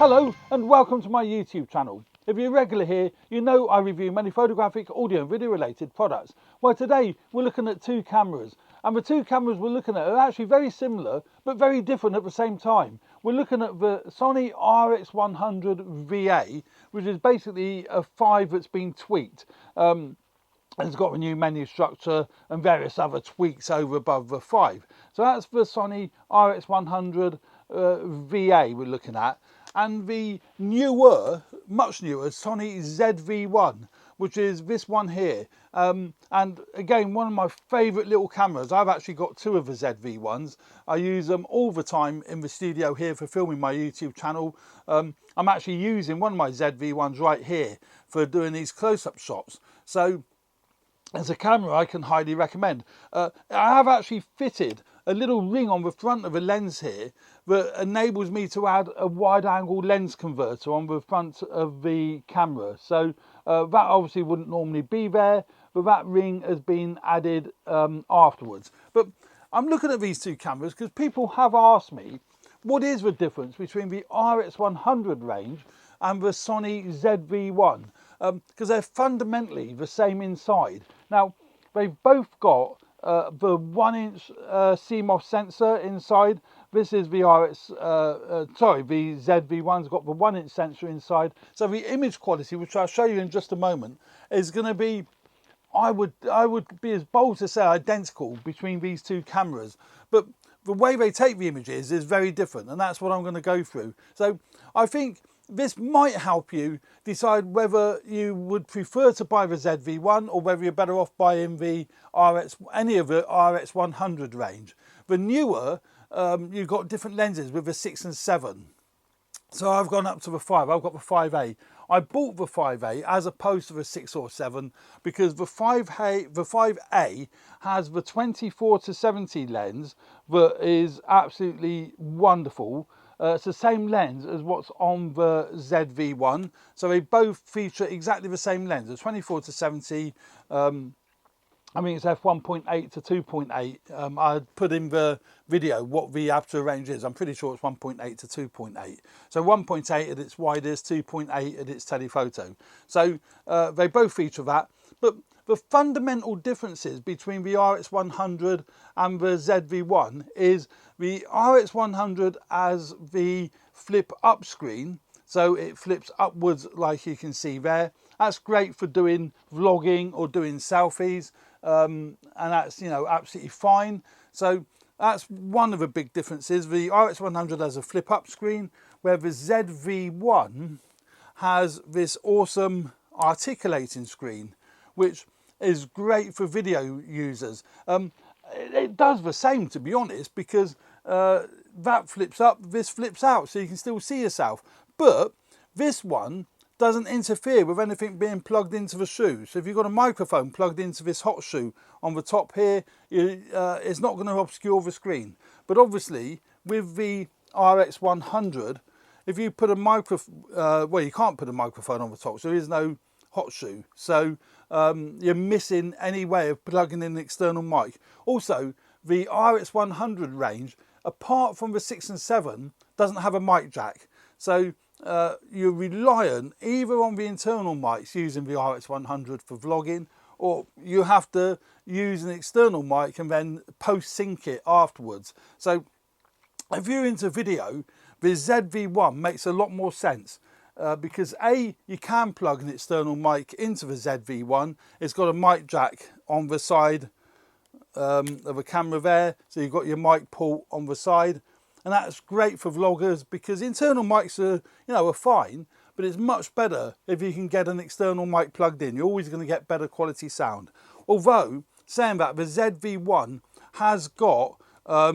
Hello and welcome to my YouTube channel. If you're regular here, you know I review many photographic, audio and video related products. Well, today we're looking at two cameras, and the two cameras we're looking at are actually very similar but very different at the same time. We're looking at the Sony RX100VA, which is basically a 5 that's been tweaked. It's got a new menu structure and various other tweaks over above the 5. So that's the Sony RX100 VA we're looking at. And the newer, much newer Sony Z-V1, which is this one here. And again, one of my favourite little cameras. I've actually got two of the Z-V1s. I use them all the time in the studio here for filming my YouTube channel. I'm actually using one of my Z-V1s right here for doing these close-up shots. So as a camera, I can highly recommend. I have actually fitted a little ring on the front of the lens here that enables me to add a wide angle lens converter on the front of the camera. So that obviously wouldn't normally be there, but that ring has been added afterwards. But I'm looking at these two cameras because people have asked me, what is the difference between the RX100 range and the Sony Z-V1? Because they're fundamentally the same inside. Now, they've both got the 1-inch CMOS sensor inside. This is the the Z-V1's got the 1-inch sensor inside. So the image quality, which I'll show you in just a moment, is going to be, I would be as bold to say, identical between these two cameras. But the way they take the images is very different, and that's what I'm going to go through. So I think this might help you decide whether you would prefer to buy the Z-V1 or whether you're better off buying the any of the RX100 range. The newer, you've got different lenses with the 6 and 7. So I've gone up to the 5. I've got the 5A. I bought the 5A as opposed to the 6 or 7 because the 5A has the 24-70 lens that is absolutely wonderful. It's the same lens as what's on the Z-V1. So they both feature exactly the same lens, the 24-70. I mean, it's f1.8 to 2.8. I put in the video what the aperture range is. I'm pretty sure it's 1.8 to 2.8. So 1.8 at its widest, 2.8 at its telephoto. So they both feature that. But the fundamental differences between the RX100 and the Z-V1 is the RX100 has the flip up screen. So it flips upwards like you can see there. That's great for doing vlogging or doing selfies. And that's, you know, absolutely fine. So that's one of the big differences. The RX100 has a flip up screen, where the Z-V1 has this awesome articulating screen, which is great for video users. It does the same, to be honest, because that flips up, this flips out, so you can still see yourself. But this one doesn't interfere with anything being plugged into the shoe. So if you've got a microphone plugged into this hot shoe on the top here, it's not going to obscure the screen. But obviously, with the RX100, if you put a well, you can't put a microphone on the top, so there is no hot shoe. So you're missing any way of plugging in an external mic. Also, the RX100 range, apart from the 6 and 7, doesn't have a mic jack. So you're reliant either on the internal mics using the RX100 for vlogging, or you have to use an external mic and then post-sync it afterwards. So if you're into video, the Z-V1 makes a lot more sense. Because A, you can plug an external mic into the Z-V1. It's got a mic jack on the side of the camera there, so you've got your mic port on the side, and that's great for vloggers because internal mics are, you know, are fine, but it's much better if you can get an external mic plugged in. You're always going to get better quality sound. Although, saying that, the Z-V1 has got a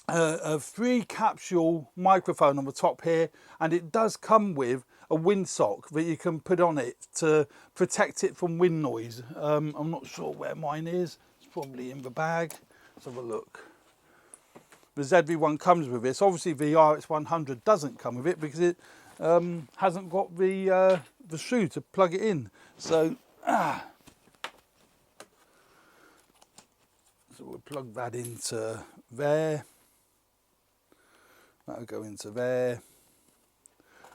3-capsule microphone on the top here, and it does come with a windsock that you can put on it to protect it from wind noise. I'm not sure where mine is. It's probably in the bag. Let's have a look. The Z-V1 comes with this. Obviously the RX100 doesn't come with it because it hasn't got the shoe to plug it in. So we'll plug that into there. That'll go into there.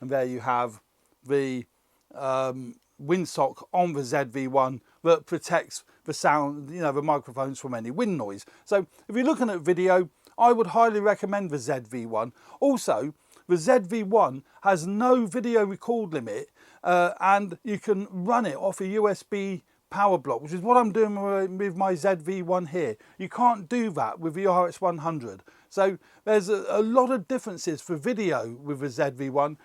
and there you have the windsock on the Z-V1 that protects the sound, the microphones from any wind noise. So if you're looking at video, I would highly recommend the Z-V1. Also, the Z-V1 has no video record limit, and you can run it off a USB power block, which is what I'm doing with my Z-V1 here. You can't do that with the RX100. So there's a lot of differences for video with the Z-V1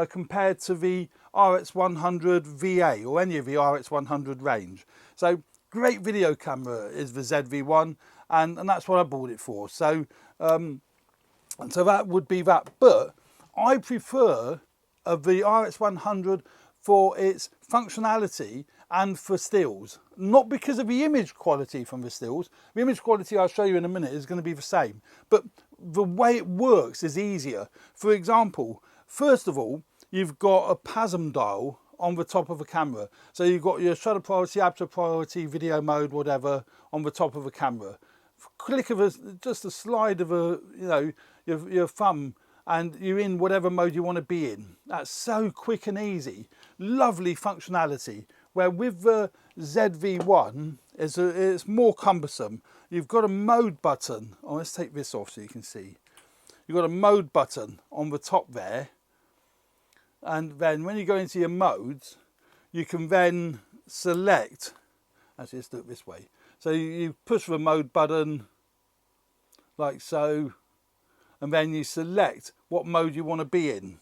compared to the RX100VA or any of the RX100 range. So great video camera is the Z-V1, and that's what I bought it for. So so that would be that. But I prefer the RX100 for its functionality and for stills, not because of the image quality from the stills. The image quality I'll show you in a minute is going to be the same, but the way it works is easier. For example, first of all, you've got a PASM dial on the top of the camera. So you've got your shutter priority, aperture priority, video mode, whatever, on the top of the camera. Click of just a slide of your thumb, and you're in whatever mode you want to be in. That's so quick and easy. Lovely functionality. Where with the Z-V1, it's more cumbersome. You've got a mode button. Oh, let's take this off so you can see. You've got a mode button on the top there. And then when you go into your modes, you can then select, actually let's do it this way. So you push the mode button like so, and then you select what mode you want to be in.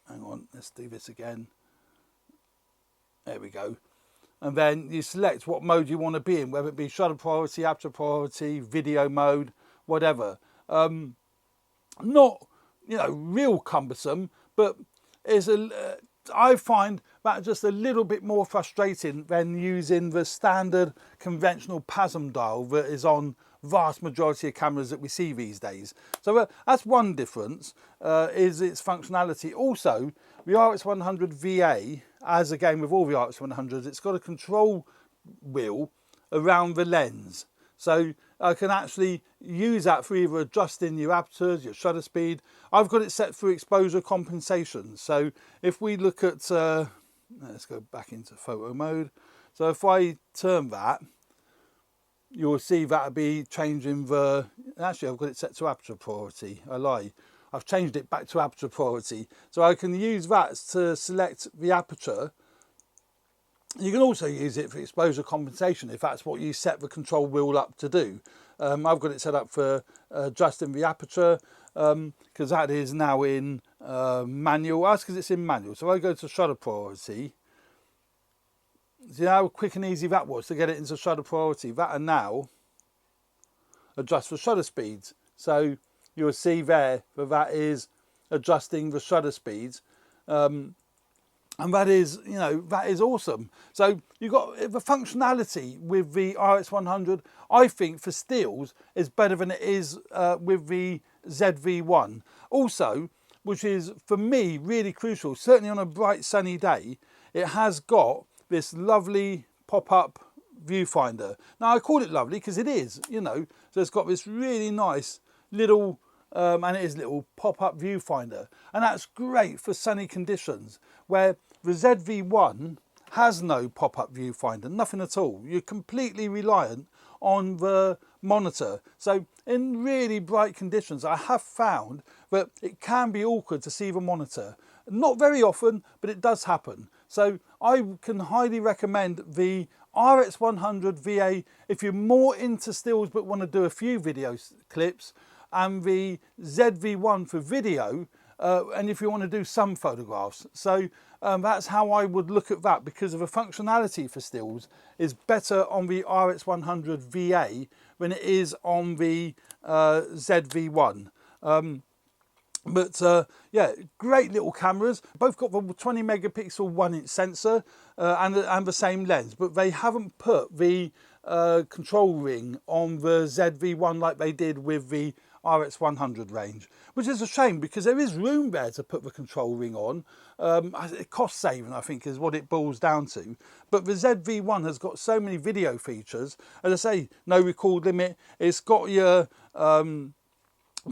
Hang on, let's do this again. There we go. And then you select what mode you want to be in, whether it be shutter priority, aperture priority, video mode, whatever. Not, real cumbersome, but I find that just a little bit more frustrating than using the standard conventional PASM dial that is on vast majority of cameras that we see these days. So that's one difference, is its functionality. Also, the RX100VA, as again with all the RX100s, it's got a control wheel around the lens. So I can actually use that for either adjusting your apertures, your shutter speed. I've got it set for exposure compensation. So if we look at, let's go back into photo mode. So if I turn that, you'll see that'll be changing the, actually I've got it set to aperture priority, I lie. I've changed it back to aperture priority. So I can use that to select the aperture. You can also use it for exposure compensation if that's what you set the control wheel up to do. I've got it set up for adjusting the aperture because that is now in manual. That's because it's in manual. So I go to shutter priority. See how quick and easy that was to get it into shutter priority. That and now adjust for shutter speeds. So you'll see there that is adjusting the shutter speeds. And that is, that is awesome. So you've got the functionality with the RX100, I think for stills is better than it is with the Z-V1. Also, which is for me really crucial, certainly on a bright sunny day, it has got this lovely pop-up viewfinder. Now I call it lovely because it is, so it's got this really nice little, and it is little pop-up viewfinder. And that's great for sunny conditions, where the Z-V1 has no pop-up viewfinder, nothing at all. You're completely reliant on the monitor. So in really bright conditions, I have found that it can be awkward to see the monitor. Not very often, but it does happen. So I can highly recommend the RX100VA if you're more into stills but want to do a few video clips, and the Z-V1 for video, and if you want to do some photographs. So that's how I would look at that, because of the functionality for stills is better on the RX100VA than it is on the Z-V1. Yeah, great little cameras. Both got the 20 megapixel 1-inch sensor and the same lens, but they haven't put the control ring on the Z-V1 like they did with the RX100 range, which is a shame because there is room there to put the control ring on. Cost saving, I think, is what it boils down to. But the Z-V1 has got so many video features. As I say, no record limit. It's got your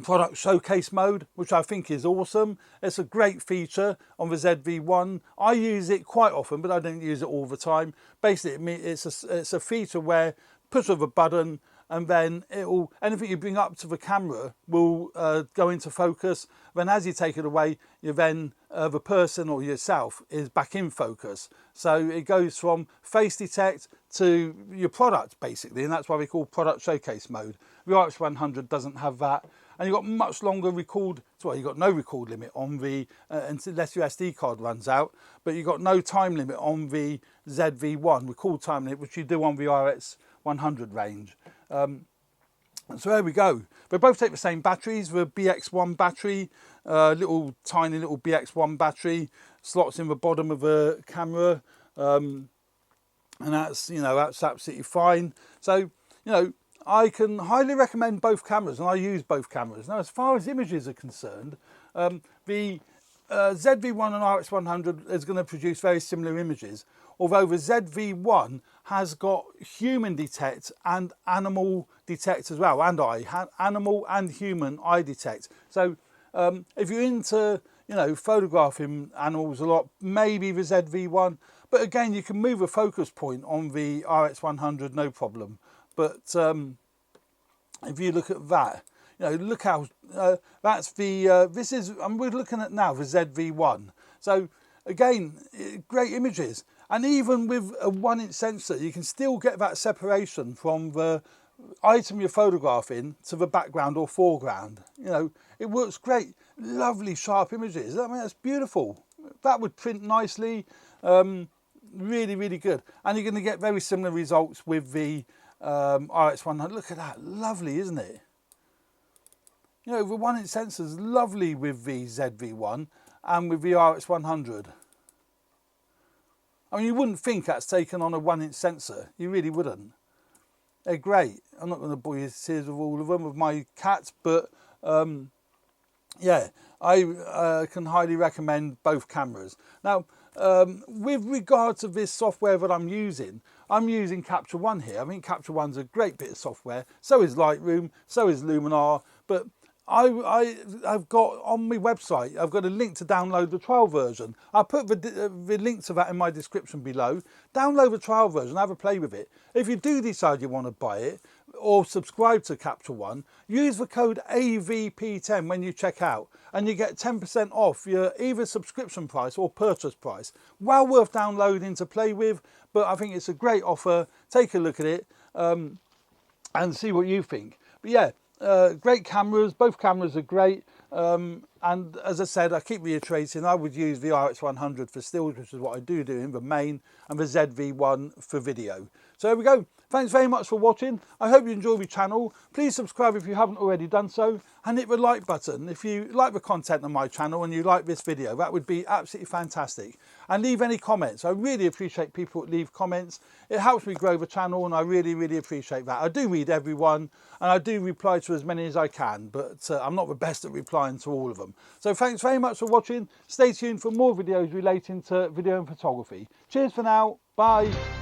product showcase mode, which I think is awesome. It's a great feature on the Z-V1. I use it quite often, but I don't use it all the time. Basically, it's a feature where push of a button and then anything you bring up to the camera will go into focus. Then as you take it away, you then the person or yourself is back in focus. So it goes from face detect to your product basically, and that's why we call product showcase mode. The RX100 doesn't have that, and you've got much longer record. Well, you've got no record limit on the unless your SD card runs out, but you've got no time limit on the Z-V1 record time limit, which you do on the RX100 range. So there we go. They both take the same batteries. The BX1 battery, tiny little BX1 battery, slots in the bottom of the camera, and that's absolutely fine. So I can highly recommend both cameras, and I use both cameras. Now, as far as images are concerned, the Z-V1 and RX100 is going to produce very similar images, although the Z-V1 has got human detect and animal detect as well, and animal and human eye detect. So if you're into photographing animals a lot, maybe the Z-V1, but again you can move a focus point on the RX100 no problem. But if you look at that, look how that's the we're looking at now the Z-V1. So again, great images, and even with a 1-inch sensor, you can still get that separation from the item you're photographing to the background or foreground. It works great. Lovely sharp images. I mean, that's beautiful. That would print nicely. Really, really good. And you're going to get very similar results with the RX100. Look at that, lovely, isn't it? The 1-inch sensor is lovely with the Z-V1 and with the RX100. I mean, you wouldn't think that's taken on a 1-inch sensor. You really wouldn't. They're great. I'm not going to bore you to tears with all of them, with my cats, but yeah, I can highly recommend both cameras. Now, with regard to this software that I'm using Capture One here. I mean, Capture One's a great bit of software. So is Lightroom, so is Luminar, but I've got on my website, I've got a link to download the trial version. I'll put the link to that in my description below. Download the trial version, have a play with it. If you do decide you want to buy it or subscribe to Capture One, use the code AVP10 when you check out, and you get 10% off your either subscription price or purchase price. Well worth downloading to play with, but I think it's a great offer. Take a look at it and see what you think. But yeah, great cameras. Both cameras are great. And as I said, I keep reiterating, I would use the RX100 for stills, which is what I do in the main, and the Z-V1 for video. So there we go. Thanks very much for watching. I hope you enjoy the channel. Please subscribe if you haven't already done so, and hit the like button if you like the content on my channel and you like this video. That would be absolutely fantastic. And leave any comments. I really appreciate people that leave comments. It helps me grow the channel, and I really, really appreciate that. I do read everyone, and I do reply to as many as I can, but I'm not the best at replying to all of them. So thanks very much for watching. Stay tuned for more videos relating to video and photography. Cheers for now. Bye.